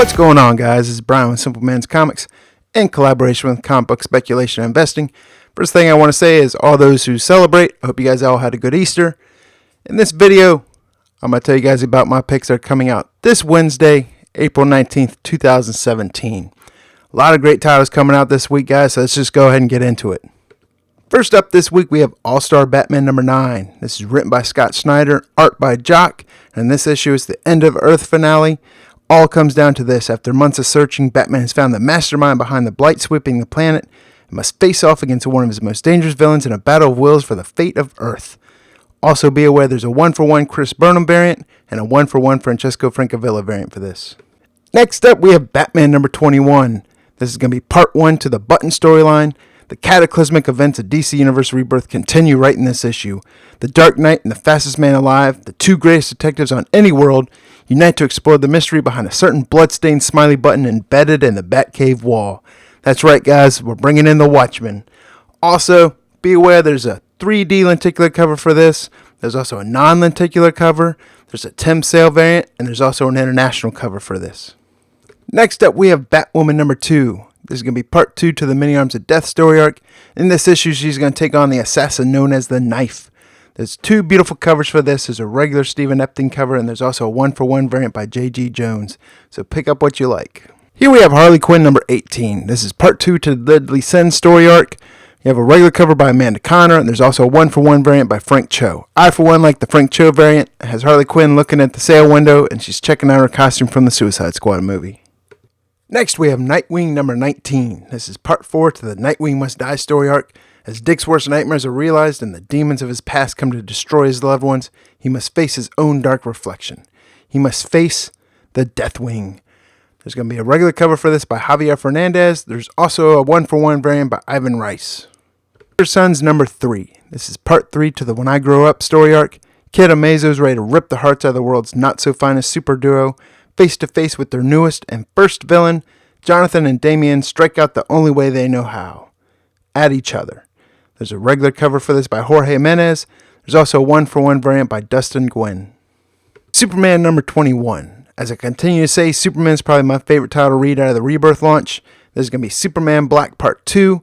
What's going on, guys? This is Brian with Simple Man's Comics in collaboration with Comic Book Speculation and Investing. First thing I want to say is all those who celebrate, I hope you guys all had a good Easter. In this video, I'm going to tell you guys about my picks that are coming out this Wednesday, April 19th, 2017. A lot of great titles coming out this week, guys, so let's just go ahead and get into it. First up this week, we have All-Star Batman number 9. This is written by Scott Snyder, art by Jock, and this issue is the End of Earth finale. All comes down to this. After months of searching, Batman has found the mastermind behind the blight sweeping the planet and must face off against one of his most dangerous villains in a battle of wills for the fate of Earth. Also be aware there's a 1-for-1 Chris Burnham variant and a 1-for-1 Francesco Francavilla variant for this. Next up, we have Batman number 21. This is going to be part 1 to the Button storyline. The cataclysmic events of DC Universe Rebirth continue right in this issue. The Dark Knight and the fastest man alive, the two greatest detectives on any world, unite to explore the mystery behind a certain blood-stained smiley button embedded in the Batcave wall. That's right, guys, we're bringing in the Watchmen. Also, be aware there's a 3D lenticular cover for this. There's also a non-lenticular cover. There's a Tim Sale variant, and there's also an international cover for this. Next up, we have Batwoman number 2. This is going to be part 2 to the Many Arms of Death story arc. In this issue, she's going to take on the assassin known as the Knife. There's two beautiful covers for this. There's a regular Stephen Epting cover, and there's also a 1-for-1 variant by J.G. Jones. So pick up what you like. Here we have Harley Quinn number 18. This is part 2 to the Deadly Sin story arc. You have a regular cover by Amanda Conner, and there's also a 1-for-1 variant by Frank Cho. I, for one, like the Frank Cho variant. It has Harley Quinn looking at the sale window, and she's checking out her costume from the Suicide Squad movie. Next, we have Nightwing number 19. This is part 4 to the Nightwing Must Die story arc. As Dick's worst nightmares are realized and the demons of his past come to destroy his loved ones, he must face his own dark reflection. He must face the Deathwing. There's going to be a regular cover for this by Javier Fernandez. There's also a 1-for-1 variant by Ivan Rice. Your Sons number 3. This is part 3 to the When I Grow Up story arc. Kid Amazo is ready to rip the hearts out of the world's not-so-finest super duo. Face to face with their newest and first villain, Jonathan and Damian strike out the only way they know how. At each other. There's a regular cover for this by Jorge Jimenez. There's also a 1-for-1 variant by Dustin Gwynn. Superman number 21. As I continue to say, Superman's probably my favorite title to read out of the Rebirth launch. There's going to be Superman Black Part 2.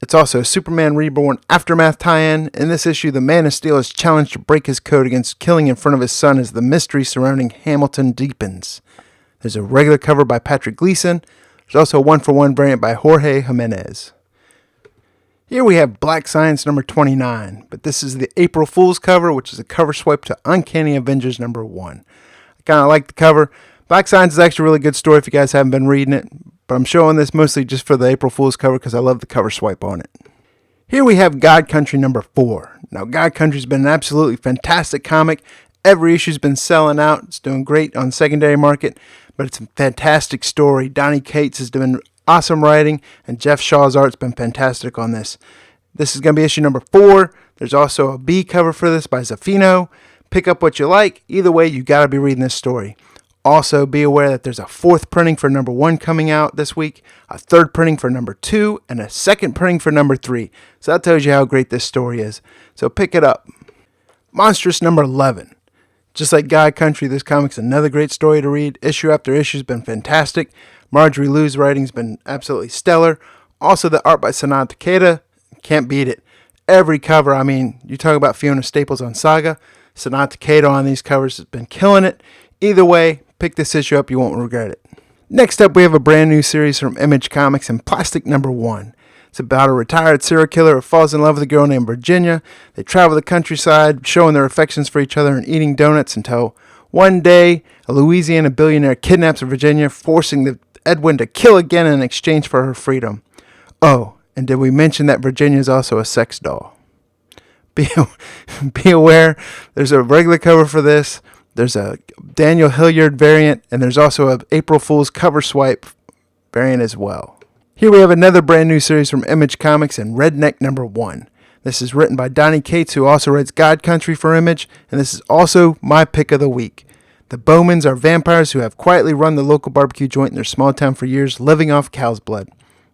It's also a Superman Reborn Aftermath tie-in. In this issue, the Man of Steel is challenged to break his code against killing in front of his son as the mystery surrounding Hamilton deepens. There's a regular cover by Patrick Gleason. There's also a 1-for-1 variant by Jorge Jimenez. Here we have Black Science number 29, but this is the April Fool's cover, which is a cover swipe to Uncanny Avengers number 1. I kind of like the cover. Black Science is actually a really good story if you guys haven't been reading it, but I'm showing this mostly just for the April Fool's cover because I love the cover swipe on it. Here we have God Country number 4. Now, God Country's been an absolutely fantastic comic. Every issue's been selling out. It's doing great on the secondary market, but it's a fantastic story. Donnie Cates has done awesome writing, and Jeff Shaw's art's been fantastic on this. This is going to be issue number 4. There's also a B cover for this by Zaffino. Pick up what you like. Either way, you got to be reading this story. Also, be aware that there's a 4th printing for number 1 coming out this week, a 3rd printing for number 2, and a 2nd printing for number 3. So that tells you how great this story is. So pick it up. Monstrous number 11. Just like God Country, this comic's another great story to read. Issue after issue has been fantastic. Marjorie Liu's writing's been absolutely stellar. Also, the art by Sanaa Takeda, can't beat it. Every cover, I mean, you talk about Fiona Staples on Saga, Sanaa Takeda on these covers has been killing it. Either way, pick this issue up, you won't regret it. Next up, we have a brand new series from Image Comics and Plastic number 1. It's about a retired serial killer who falls in love with a girl named Virginia. They travel the countryside, showing their affections for each other and eating donuts until one day, a Louisiana billionaire kidnaps Virginia, forcing Edwin to kill again in exchange for her freedom. Oh, and did we mention that Virginia is also a sex doll? Be aware, there's a regular cover for this. There's a Daniel Hilliard variant, and there's also an April Fool's cover swipe variant as well. Here we have another brand new series from Image Comics and Redneck number 1. This is written by Donnie Cates, who also writes God Country for Image, and this is also my pick of the week. The Bowmans are vampires who have quietly run the local barbecue joint in their small town for years, living off cow's blood.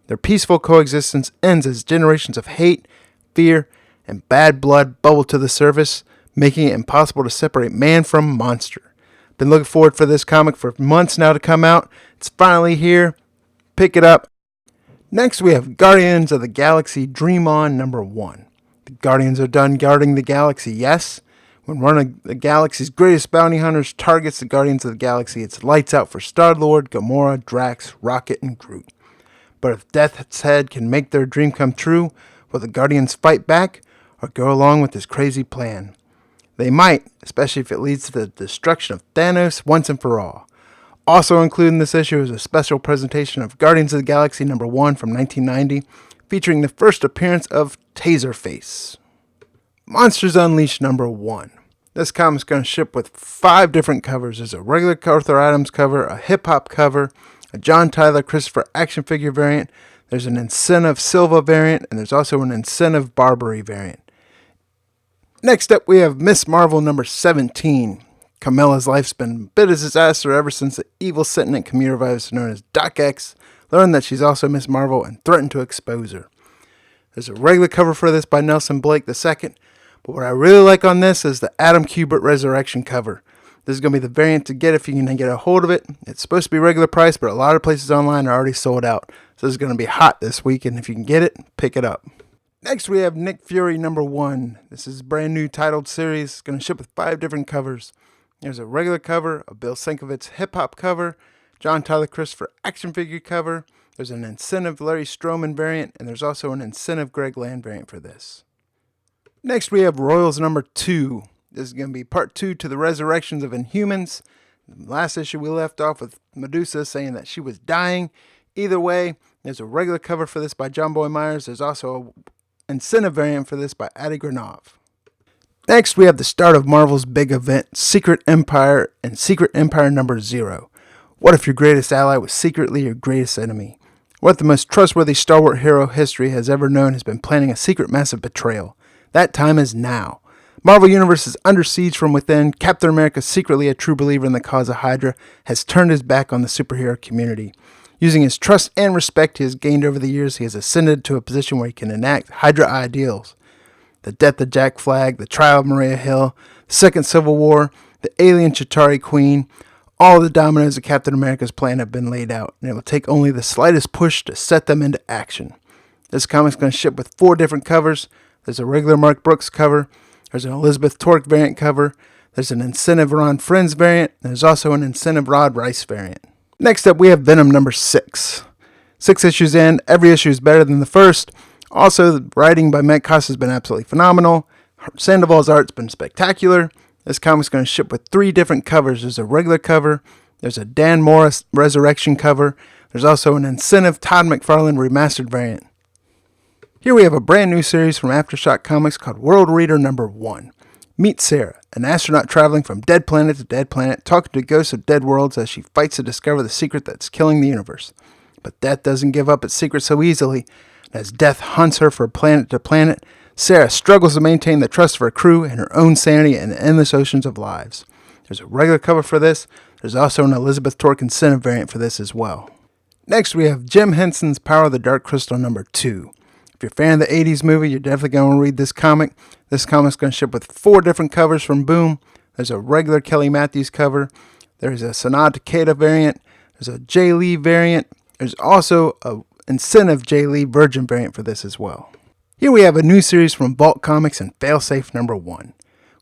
Their peaceful coexistence ends as generations of hate, fear, and bad blood bubble to the surface, making it impossible to separate man from monster. Been looking forward for this comic for months now to come out. It's finally here. Pick it up. Next we have Guardians of the Galaxy Dream On #1. The Guardians are done guarding the galaxy, yes. When one of the galaxy's greatest bounty hunters targets the Guardians of the Galaxy, it's lights out for Star-Lord, Gamora, Drax, Rocket, and Groot. But if Death's Head can make their dream come true, will the Guardians fight back or go along with this crazy plan? They might, especially if it leads to the destruction of Thanos once and for all. Also included in this issue is a special presentation of Guardians of the Galaxy #1 from 1990, featuring the first appearance of Taserface. Monsters Unleashed #1. This comic's going to ship with 5 different covers. There's a regular Arthur Adams cover, a hip-hop cover, a John Tyler Christopher action figure variant, there's an Incentive Silva variant, and there's also an Incentive Barbary variant. Next up, we have Miss Marvel #17. Camilla's life's been a bit of a disaster ever since the evil sentient commuter virus known as Doc X learned that she's also Miss Marvel and threatened to expose her. There's a regular cover for this by Nelson Blake II, but what I really like on this is the Adam Kubert Resurrection cover. This is going to be the variant to get if you can get a hold of it. It's supposed to be regular price, but a lot of places online are already sold out. So this is going to be hot this week, and if you can get it, pick it up. Next, we have Nick Fury #1. This is a brand new titled series. It's going to ship with 5 different covers. There's a regular cover, a Bill Sienkiewicz hip-hop cover, John Tyler Christopher action figure cover, there's an Incentive Larry Stroman variant, and there's also an Incentive Greg Land variant for this. Next, we have Royals #2. This is going to be part 2 to the Resurrections of Inhumans. Last issue, we left off with Medusa saying that she was dying. Either way, there's a regular cover for this by John Boy Myers. There's also an Incentive variant for this by Adi Granov. Next, we have the start of Marvel's big event, Secret Empire and Secret Empire #0. What if your greatest ally was secretly your greatest enemy? What if the most trustworthy stalwart hero history has ever known has been planning a secret massive betrayal? That time is now. Marvel Universe is under siege from within. Captain America, secretly a true believer in the cause of Hydra, has turned his back on the superhero community. Using his trust and respect he has gained over the years, he has ascended to a position where he can enact Hydra ideals. The death of Jack Flag, the trial of Maria Hill, the Second Civil War, the alien Chitauri Queen, all the dominoes of Captain America's plan have been laid out, and it will take only the slightest push to set them into action. This comic's going to ship with 4 different covers. There's a regular Mark Brooks cover, there's an Elizabeth Torque variant cover, there's an Incentive Ron Friends variant, and there's also an Incentive Rod Rice variant. Next up, we have Venom #6. 6 issues in, every issue is better than the first. Also, the writing by Matt Costa has been absolutely phenomenal. Sandoval's art's been spectacular. This comic's going to ship with 3 different covers. There's a regular cover, there's a Dan Morris Resurrection cover, there's also an Incentive Todd McFarlane Remastered variant. Here we have a brand new series from Aftershock Comics called World Reader #1. Meet Sarah, an astronaut traveling from dead planet to dead planet, talking to ghosts of dead worlds as she fights to discover the secret that's killing the universe. But death doesn't give up its secret so easily. As death hunts her from planet to planet, Sarah struggles to maintain the trust of her crew and her own sanity in the endless oceans of lives. There's a regular cover for this. There's also an Elizabeth Torque Incentive variant for this as well. Next, we have Jim Henson's Power of the Dark Crystal #2. If you're a fan of the 80s movie, you're definitely going to read this comic. This comic's going to ship with 4 different covers from Boom. There's a regular Kelly Matthews cover. There's a Sanaa Takeda variant. There's a Jay Lee variant. There's also a Incentive Jay Lee Virgin variant for this as well. Here we have a new series from Vault Comics and Failsafe #1.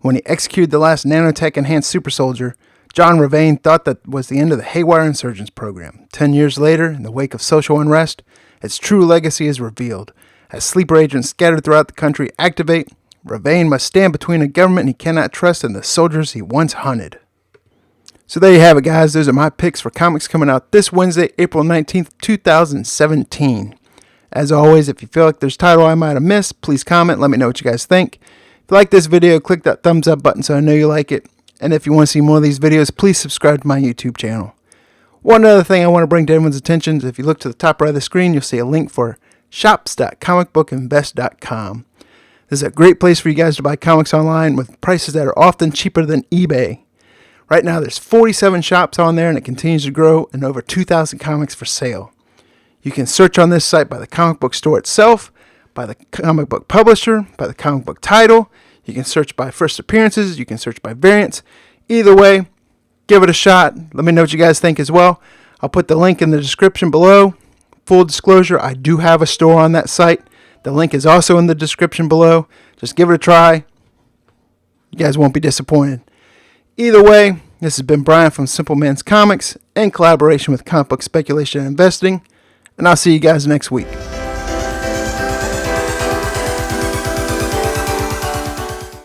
When he executed the last nanotech-enhanced super soldier, John Ravane thought that was the end of the Haywire Insurgents program. 10 years later, in the wake of social unrest, its true legacy is revealed. As sleeper agents scattered throughout the country activate, Ravane must stand between a government he cannot trust and the soldiers he once hunted. So there you have it, guys. Those are my picks for comics coming out this Wednesday, April 19th, 2017. As always, if you feel like there's a title I might have missed, please comment. Let me know what you guys think. If you like this video, click that thumbs up button so I know you like it. And if you want to see more of these videos, please subscribe to my YouTube channel. One other thing I want to bring to everyone's attention is if you look to the top right of the screen, you'll see a link for shops.comicbookinvest.com. This is a great place for you guys to buy comics online with prices that are often cheaper than eBay. Right now there's 47 shops on there and it continues to grow, and over 2,000 comics for sale. You can search on this site by the comic book store itself, by the comic book publisher, by the comic book title. You can search by first appearances, you can search by variants. Either way, Give it a shot. Let me know what you guys think as well. I'll put the link in the description below. Full disclosure, I do have a store on that site. The link is also in the description below. Just give it a try. You guys won't be disappointed. Either way, this has been Brian from Simple Man's Comics in collaboration with Comic Book Speculation and Investing, and I'll see you guys next week.